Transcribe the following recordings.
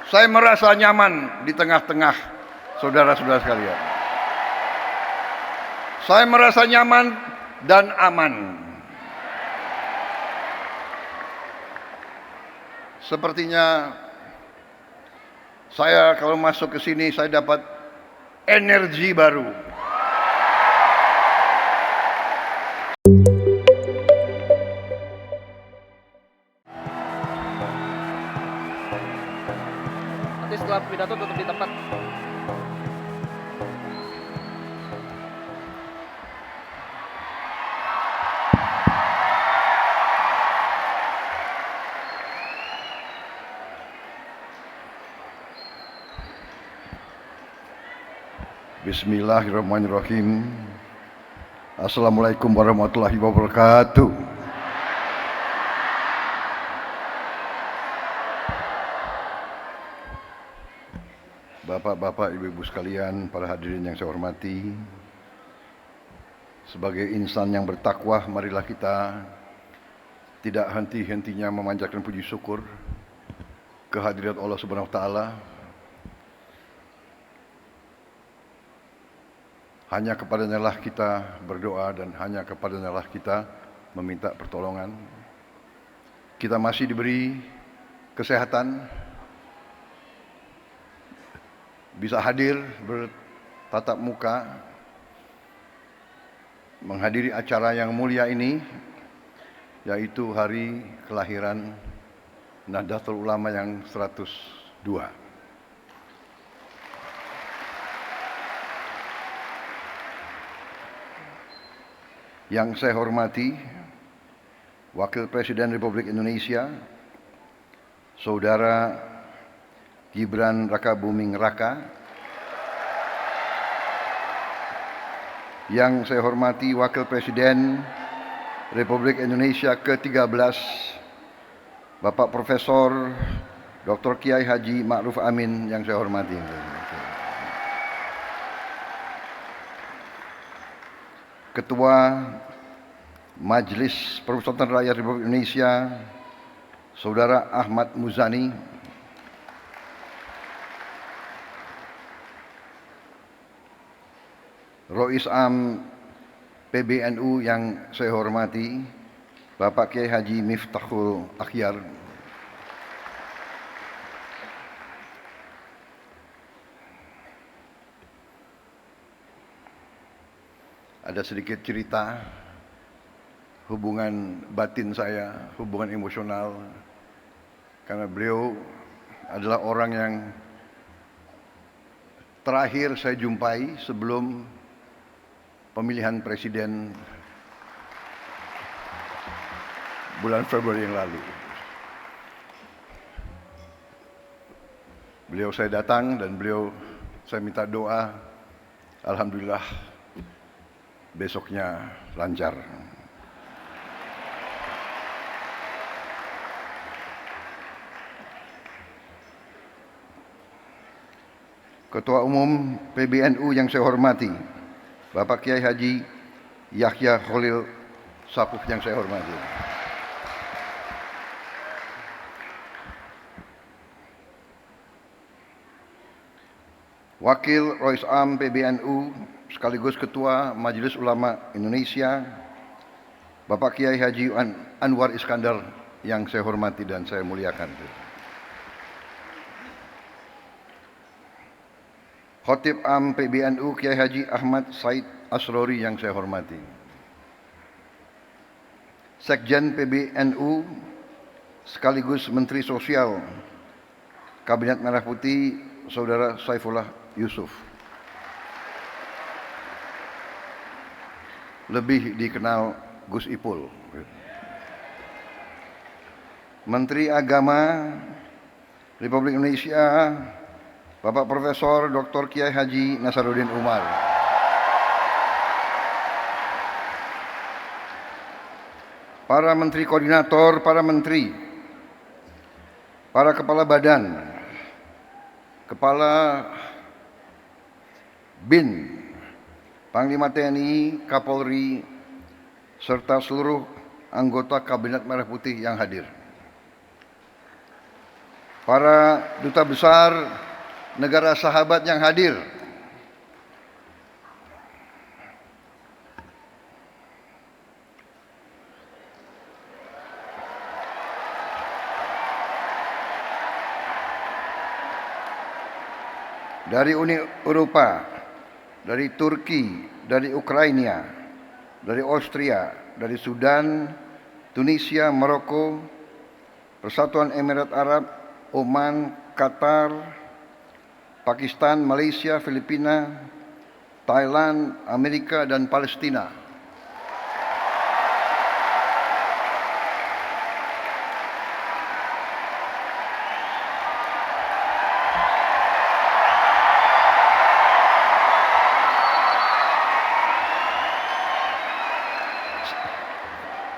Saya merasa nyaman di tengah-tengah saudara-saudara sekalian. Saya merasa nyaman dan aman. Sepertinya saya kalau masuk ke sini saya dapat energi baru. Nanti setelah pidato tutup di tempat. Bismillahirrahmanirrahim. Assalamualaikum warahmatullahi wabarakatuh. Bapak-bapak, ibu-ibu sekalian, para hadirin yang saya hormati, sebagai insan yang bertakwa, marilah kita tidak henti-hentinya memanjatkan puji syukur kehadirat Allah Subhanahu wa taala. Hanya kepadanya lah kita berdoa dan hanya kepadanya lah kita meminta pertolongan. Kita masih diberi kesehatan, bisa hadir bertatap muka, menghadiri acara yang mulia ini, yaitu hari kelahiran Nahdlatul Ulama yang 102. Yang saya hormati Wakil Presiden Republik Indonesia, Saudara Gibran Rakabuming Raka. Yang saya hormati Wakil Presiden Republik Indonesia ke-13, Bapak Profesor Dr. Kiai Haji Ma'ruf Amin yang saya hormati. Ketua Majelis Permusyawaratan Rakyat Republik Indonesia, Saudara Ahmad Muzani. Rois Am PBNU yang saya hormati, Bapak Kiai Haji Miftahul Akhyar. Ada sedikit cerita hubungan batin saya, hubungan emosional, karena beliau adalah orang yang terakhir saya jumpai sebelum pemilihan presiden bulan Februari yang lalu. Beliau saya datang dan saya minta doa, alhamdulillah besoknya lancar. Ketua Umum PBNU yang saya hormati, Bapak Kiai Haji Yahya Khalil Saquf yang saya hormati. Wakil Rois Am PBNU sekaligus Ketua Majelis Ulama Indonesia, Bapak Kiai Haji Anwar Iskandar yang saya hormati dan saya muliakan. Khatib Am PBNU Kiai Haji Ahmad Said Asrori yang saya hormati. Sekjen PBNU sekaligus Menteri Sosial Kabinet Merah Putih, Saudara Saifullah Yusuf. Lebih dikenal Gus Ipul. Menteri Agama Republik Indonesia, Bapak Profesor Dr. Kiai Haji Nasaruddin Umar. Para menteri koordinator, para menteri, para kepala badan, kepala BIN, Panglima TNI, Kapolri, serta seluruh anggota Kabinet Merah Putih yang hadir. para duta besar negara sahabat yang hadir, dari Uni Eropa, dari Turki, dari Ukraina, dari Austria, dari Sudan, Tunisia, Maroko, Persatuan Emirat Arab, Oman, Qatar, Pakistan, Malaysia, Filipina, Thailand, Amerika, dan Palestina.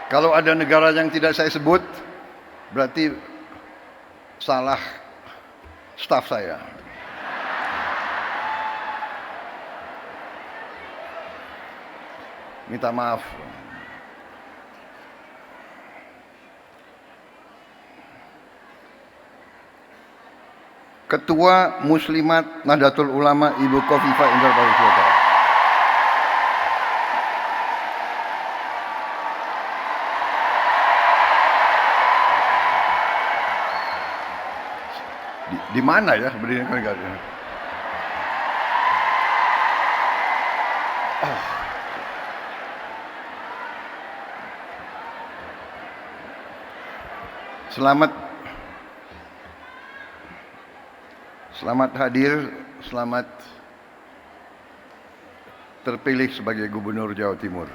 Kalau ada negara yang tidak saya sebut, berarti salah staf saya. Minta maaf. Ketua Muslimat Nahdlatul Ulama Ibu Khofifah Indar Parawansa. Di mana ya berdiri negara? Oh. Selamat hadir, selamat terpilih sebagai Gubernur Jawa Timur.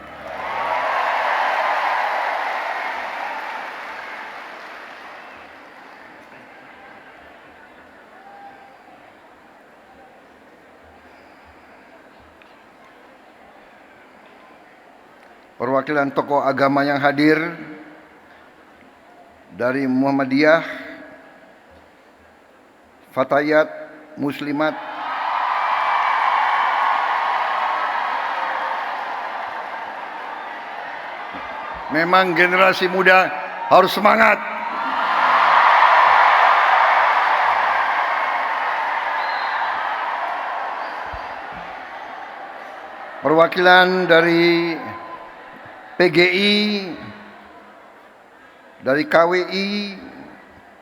Perwakilan tokoh agama yang hadir dari Muhammadiyah, Fatayat, Muslimat, memang generasi muda harus semangat. Perwakilan dari PGI, dari KWI,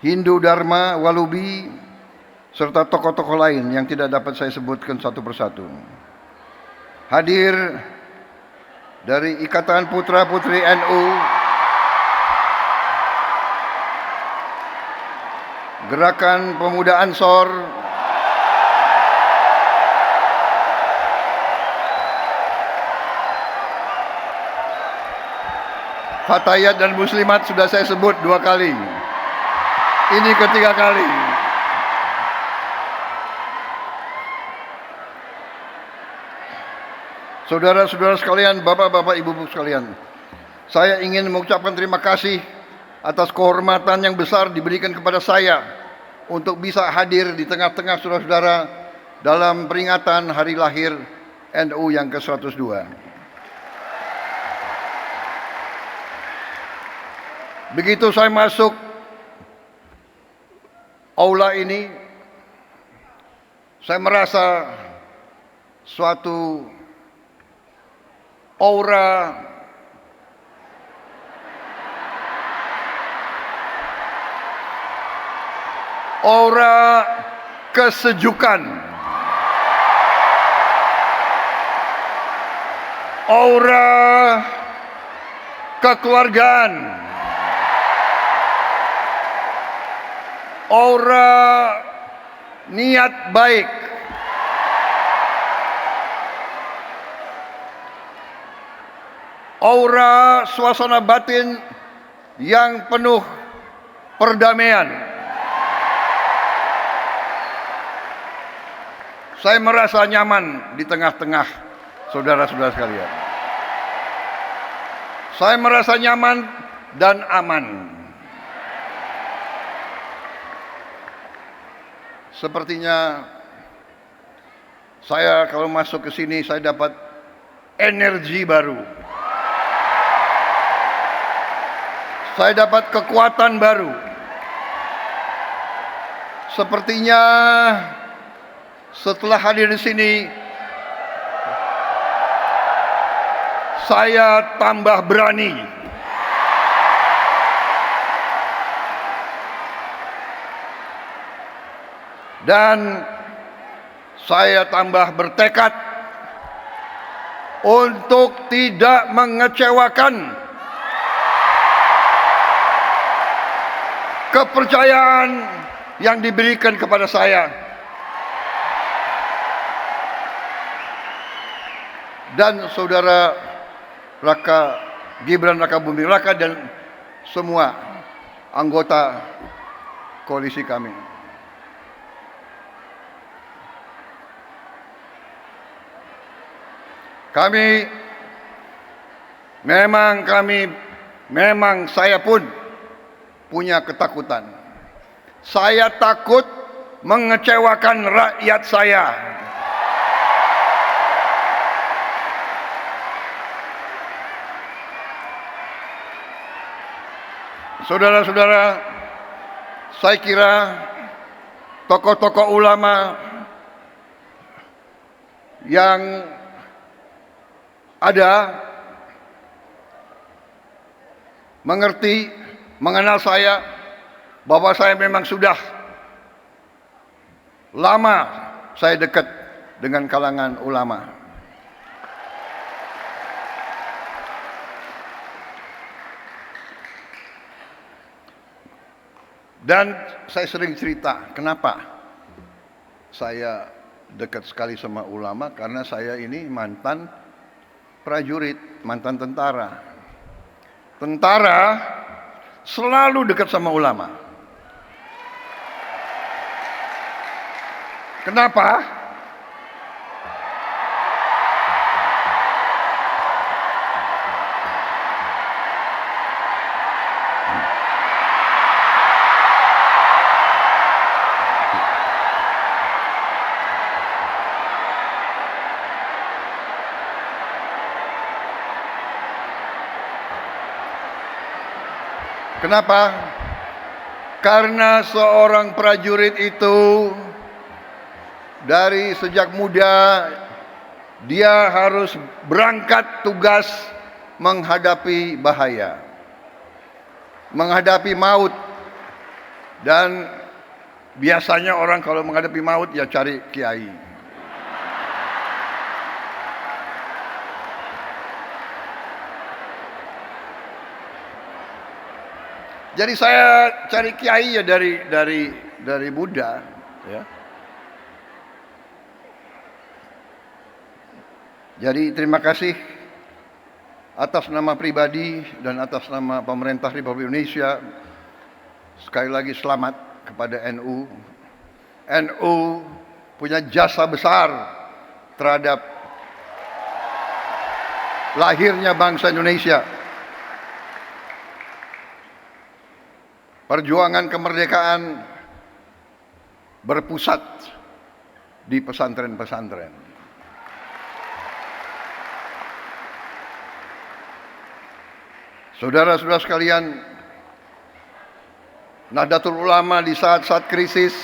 Hindu Dharma, Walubi, serta tokoh-tokoh lain yang tidak dapat saya sebutkan satu persatu. Hadir dari Ikatan Putra Putri NU, Gerakan Pemuda Ansor, Fatayat dan Muslimat sudah saya sebut 2 kali. Ini ketiga kali. Saudara-saudara sekalian, bapak-bapak, ibu-ibu sekalian, saya ingin mengucapkan terima kasih atas kehormatan yang besar diberikan kepada saya untuk bisa hadir di tengah-tengah saudara-saudara dalam peringatan hari lahir NU yang ke-102. Begitu saya masuk aula ini, saya merasa suatu aura kesejukan, aura kekeluargaan, aura niat baik, aura suasana batin yang penuh perdamaian. Saya merasa nyaman di tengah-tengah saudara-saudara sekalian. Saya merasa nyaman dan aman. Sepertinya saya kalau masuk ke sini saya dapat energi baru. Saya dapat kekuatan baru. sepertinya setelah hadir di sini, saya tambah berani. Dan saya tambah bertekad untuk tidak mengecewakan kepercayaan yang diberikan kepada saya. Dan saudara Gibran Rakabuming Raka dan semua anggota koalisi kami. Memang saya pun punya ketakutan. Saya takut mengecewakan rakyat saya. Saudara-saudara, saya kira tokoh-tokoh ulama yang ada mengerti, mengenal saya, bahwa saya memang sudah lama saya dekat dengan kalangan ulama. Dan saya sering cerita, kenapa saya dekat sekali sama ulama, karena saya ini mantan prajurit, mantan tentara. Tentara selalu dekat sama ulama. Kenapa? Kenapa? Karena seorang prajurit itu dari sejak muda dia harus berangkat tugas menghadapi bahaya, menghadapi maut. Dan biasanya orang kalau menghadapi maut ya cari kiai. Jadi saya cari kiai ya dari muda, ya. Jadi terima kasih atas nama pribadi dan atas nama pemerintah Republik Indonesia. Sekali lagi selamat kepada NU. NU punya jasa besar terhadap lahirnya bangsa Indonesia. Perjuangan kemerdekaan berpusat di pesantren-pesantren. Saudara-saudara sekalian, Nahdlatul Ulama di saat-saat krisis,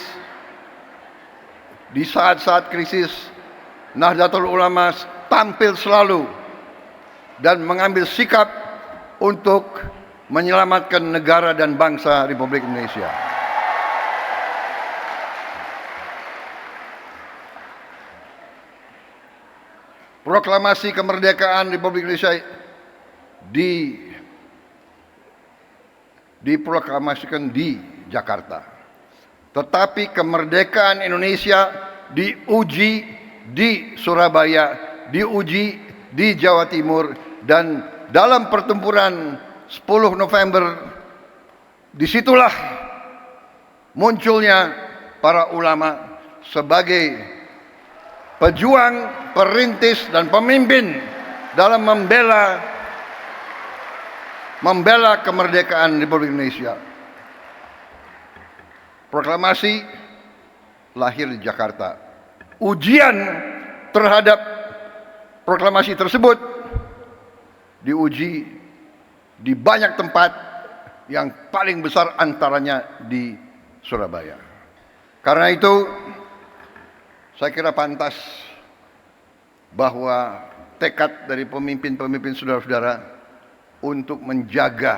Nahdlatul Ulama tampil selalu dan mengambil sikap untuk menyelamatkan negara dan bangsa Republik Indonesia. Proklamasi kemerdekaan Republik Indonesia diproklamasikan di Jakarta. Tetapi kemerdekaan Indonesia diuji di Surabaya, diuji di Jawa Timur, dan dalam pertempuran 10 November, disitulah munculnya para ulama sebagai pejuang, perintis, dan pemimpin dalam membela kemerdekaan Republik Indonesia. Proklamasi lahir di Jakarta. Ujian terhadap proklamasi tersebut diuji di banyak tempat, yang paling besar antaranya di Surabaya. Karena itu, saya kira pantas bahwa tekad dari pemimpin-pemimpin saudara-saudara untuk menjaga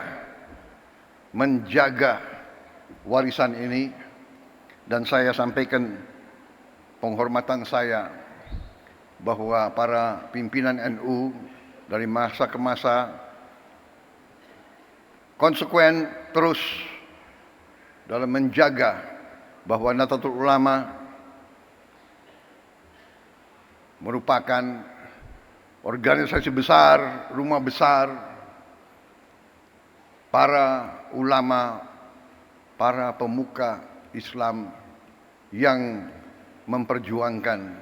warisan ini, dan saya sampaikan penghormatan saya bahwa para pimpinan NU dari masa ke masa konsekuen terus dalam menjaga bahwa Nahdlatul Ulama merupakan organisasi besar, rumah besar para ulama, para pemuka Islam yang memperjuangkan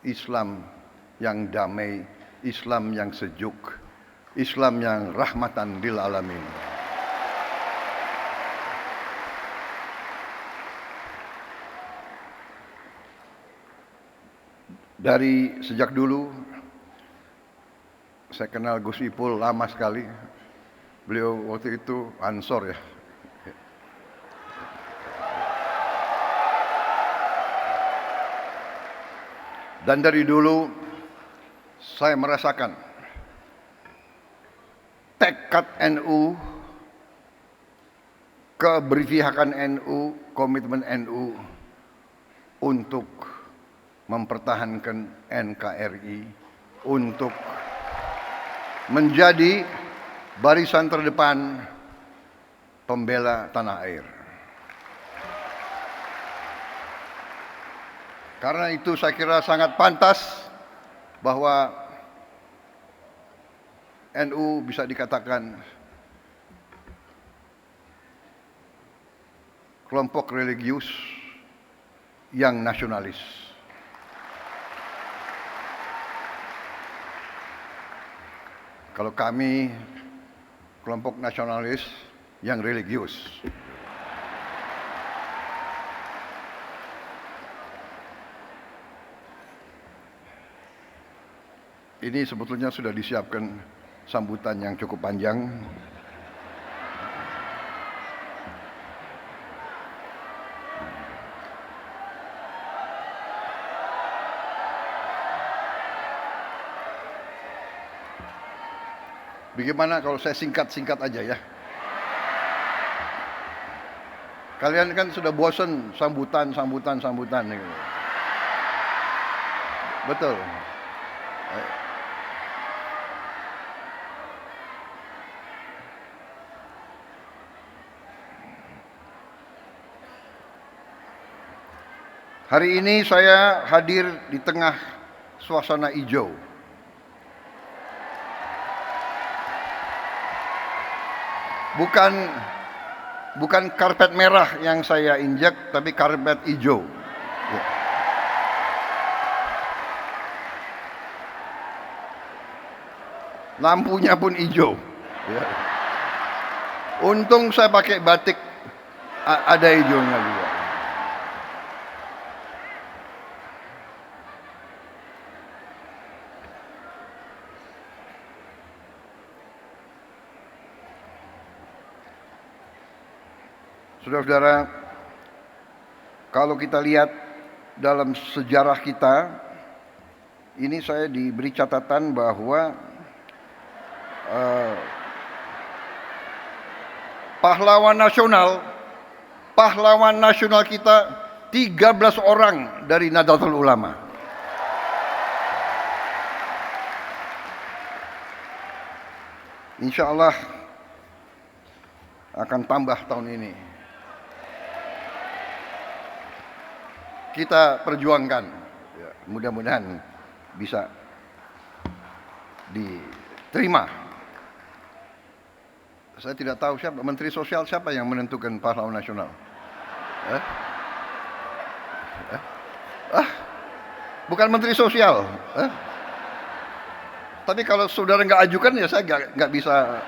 Islam yang damai, Islam yang sejuk, Islam yang rahmatan lil alamin. Dari sejak dulu saya kenal Gus Ipul lama sekali. Beliau waktu itu Ansor ya. Dan dari dulu saya merasakan tekad NU, keberpihakan NU, komitmen NU untuk mempertahankan NKRI, untuk menjadi barisan terdepan pembela tanah air. Karena itu saya kira sangat pantas bahwa NU bisa dikatakan kelompok religius yang nasionalis. Kalau kami kelompok nasionalis yang religius. Ini sebetulnya sudah disiapkan sambutan yang cukup panjang. Bagaimana kalau saya singkat-singkat aja ya? Kalian kan sudah bosan sambutan. Gitu. Betul. Hari ini saya hadir di tengah suasana hijau. Bukan karpet merah yang saya injak, tapi karpet hijau. Ya. Lampunya pun hijau. Ya. Untung saya pakai batik, ada hijaunya juga. Saudara-saudara, kalau kita lihat dalam sejarah kita, ini saya diberi catatan bahwa pahlawan nasional kita 13 orang dari Nahdlatul Ulama. Insya Allah akan tambah tahun ini. Kita perjuangkan, ya, mudah-mudahan bisa diterima. Saya tidak tahu siapa Menteri Sosial, siapa yang menentukan pahlawan nasional. Bukan Menteri Sosial. Tapi kalau saudara nggak ajukan ya saya nggak bisa.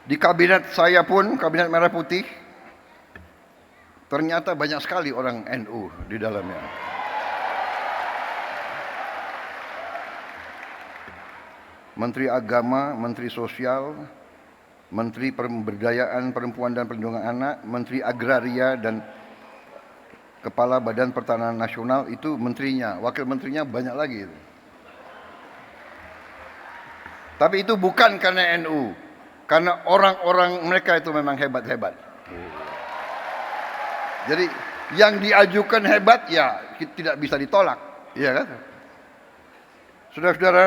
Di kabinet saya pun, kabinet Merah Putih, ternyata banyak sekali orang NU di dalamnya. Menteri Agama, Menteri Sosial, Menteri Pemberdayaan Perempuan dan Perlindungan Anak, Menteri Agraria, dan Kepala Badan Pertanahan Nasional. Itu menterinya, wakil menterinya banyak lagi itu. Tapi itu bukan karena NU, karena orang-orang mereka itu memang hebat-hebat. Jadi yang diajukan hebat ya tidak bisa ditolak, iya kan? Saudara-saudara,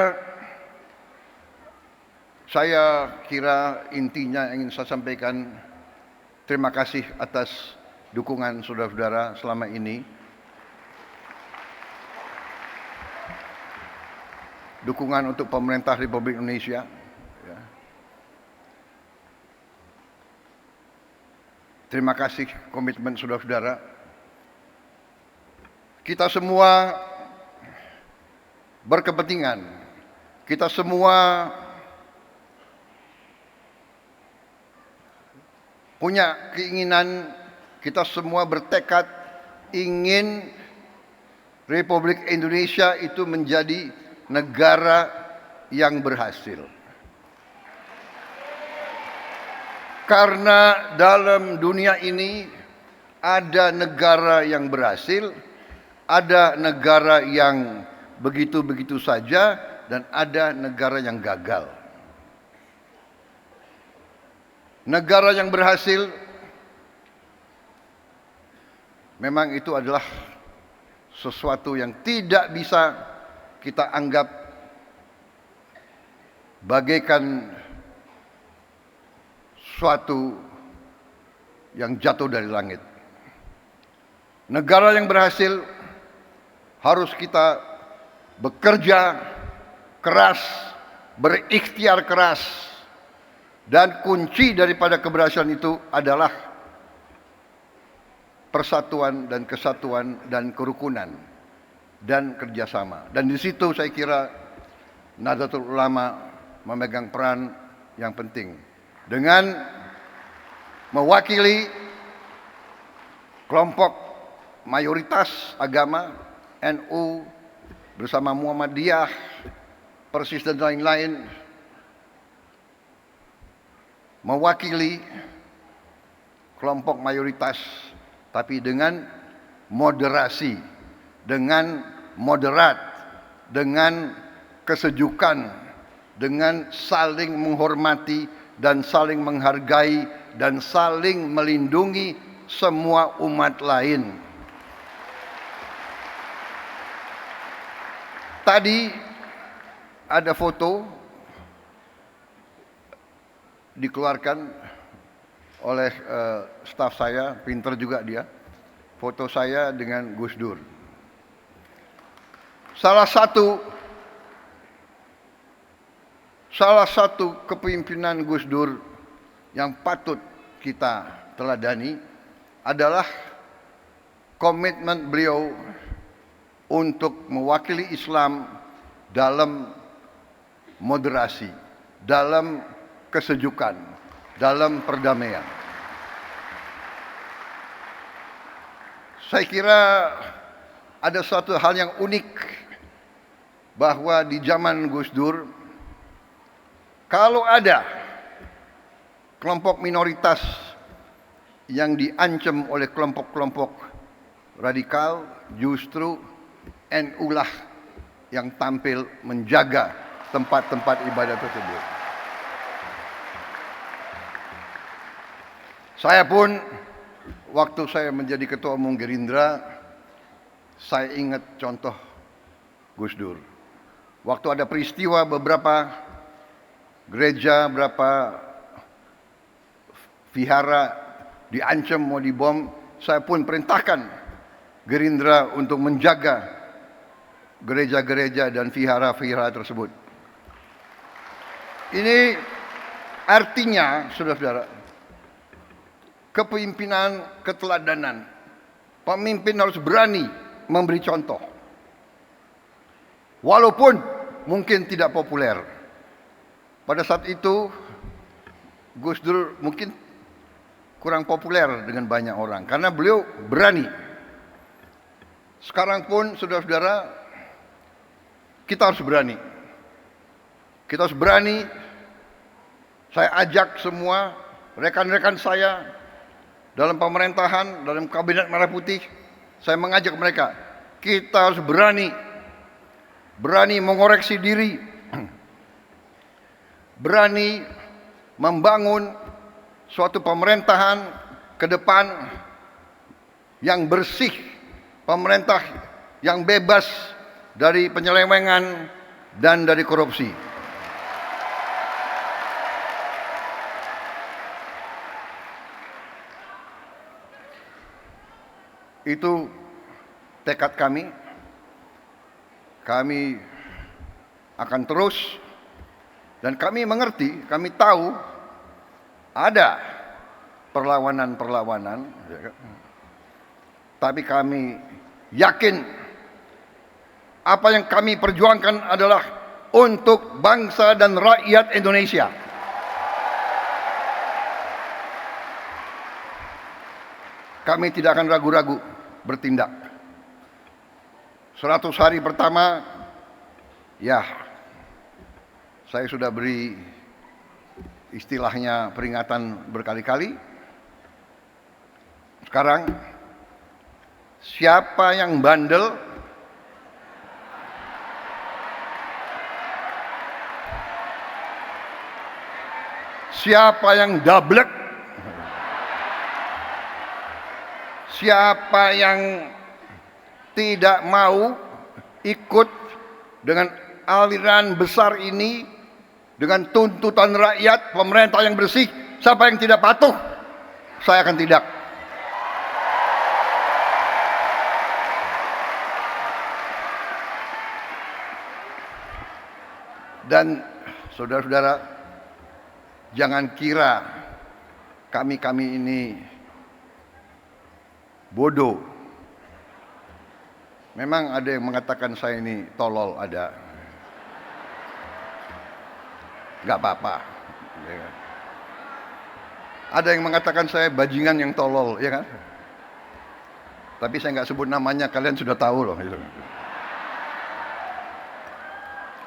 saya kira intinya ingin saya sampaikan terima kasih atas dukungan saudara-saudara selama ini. Dukungan untuk pemerintah Republik Indonesia. Ya. Terima kasih komitmen saudara-saudara. Kita semua berkepentingan. Kita semua punya keinginan, kita semua bertekad ingin Republik Indonesia itu menjadi negara yang berhasil. Karena dalam dunia ini ada negara yang berhasil, ada negara yang begitu-begitu saja, dan ada negara yang gagal. Negara yang berhasil memang itu adalah sesuatu yang tidak bisa kita anggap bagaikan suatu yang jatuh dari langit. Negara yang berhasil harus kita bekerja keras, berikhtiar keras, dan kunci daripada keberhasilan itu adalah persatuan dan kesatuan dan kerukunan dan kerjasama. Dan di situ saya kira Nahdlatul Ulama memegang peran yang penting dengan mewakili kelompok mayoritas agama NU bersama Muhammadiyah, Persis dan lain-lain, mewakili kelompok mayoritas tapi dengan moderasi, dengan moderat, dengan kesejukan, dengan saling menghormati dan saling menghargai dan saling melindungi semua umat lain. Tadi ada foto dikeluarkan oleh staf saya, pinter juga dia. Foto saya dengan Gus Dur. Salah satu kepemimpinan Gus Dur yang patut kita teladani adalah komitmen beliau untuk mewakili Islam dalam moderasi, dalam kesejukan, dalam perdamaian. Saya kira ada suatu hal yang unik bahwa di zaman Gus Dur, kalau ada kelompok minoritas yang diancam oleh kelompok-kelompok radikal, justru NU lah yang tampil menjaga tempat-tempat ibadah tersebut. Saya pun waktu saya menjadi ketua umum Gerindra, saya ingat contoh Gus Dur. Waktu ada peristiwa beberapa gereja, beberapa vihara diancam mau dibom, saya pun perintahkan Gerindra untuk menjaga gereja-gereja dan vihara-vihara tersebut. Ini artinya, saudara-saudara, kepemimpinan, keteladanan. Pemimpin harus berani memberi contoh. Walaupun mungkin tidak populer. Pada saat itu Gus Dur mungkin kurang populer dengan banyak orang karena beliau berani. Sekarang pun saudara-saudara, kita harus berani. Kita harus berani. Saya ajak semua rekan-rekan saya dalam pemerintahan, dalam kabinet Merah Putih, saya mengajak mereka, kita harus berani mengoreksi diri, berani membangun suatu pemerintahan ke depan yang bersih, pemerintah yang bebas dari penyelewengan dan dari korupsi. Itu tekad kami. Kami akan terus, dan kami mengerti, kami tahu ada perlawanan-perlawanan, ya kan? Tapi kami yakin apa yang kami perjuangkan adalah untuk bangsa dan rakyat Indonesia. Kami tidak akan ragu-ragu bertindak. 100 hari pertama, ya, saya sudah beri istilahnya peringatan berkali-kali. Sekarang, siapa yang bandel, siapa yang dablek, siapa yang tidak mau ikut dengan aliran besar ini, dengan tuntutan rakyat, pemerintah yang bersih, siapa yang tidak patuh, saya akan tindak. Dan saudara-saudara, jangan kira kami ini bodoh. Memang ada yang mengatakan saya ini tolol, ada. Gak apa-apa. Ada yang mengatakan saya bajingan yang tolol, ya kan? Tapi saya nggak sebut namanya, kalian sudah tahu loh.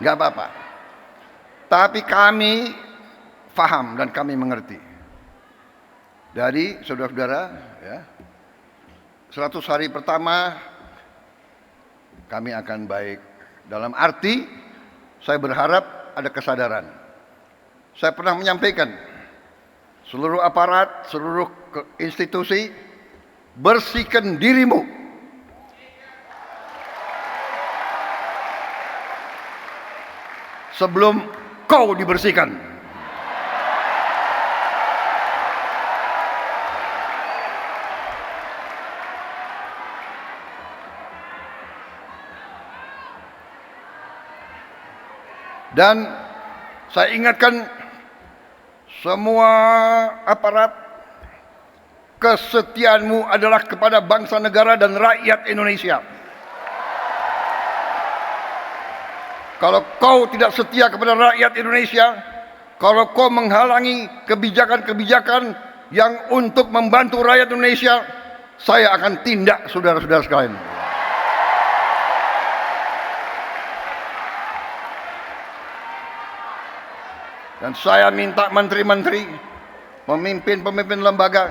Gak apa-apa. Tapi kami paham dan kami mengerti. Dari saudara-saudara, ya, 100 hari pertama kami akan baik. Dalam arti, saya berharap ada kesadaran. Saya pernah menyampaikan, seluruh aparat, seluruh institusi, bersihkan dirimu. Sebelum kau dibersihkan. Dan saya ingatkan semua aparat, kesetiaanmu adalah kepada bangsa negara dan rakyat Indonesia. Kalau kau tidak setia kepada rakyat Indonesia, kalau kau menghalangi kebijakan-kebijakan yang untuk membantu rakyat Indonesia, saya akan tindak, saudara-saudara sekalian. Dan saya minta menteri-menteri, pemimpin-pemimpin lembaga,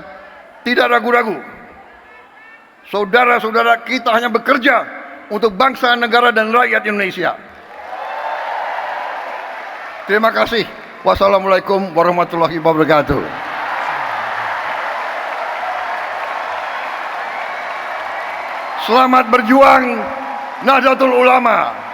tidak ragu-ragu. Saudara-saudara kita hanya bekerja untuk bangsa, negara, dan rakyat Indonesia. Terima kasih. Wassalamualaikum warahmatullahi wabarakatuh. Selamat berjuang Nahdlatul Ulama.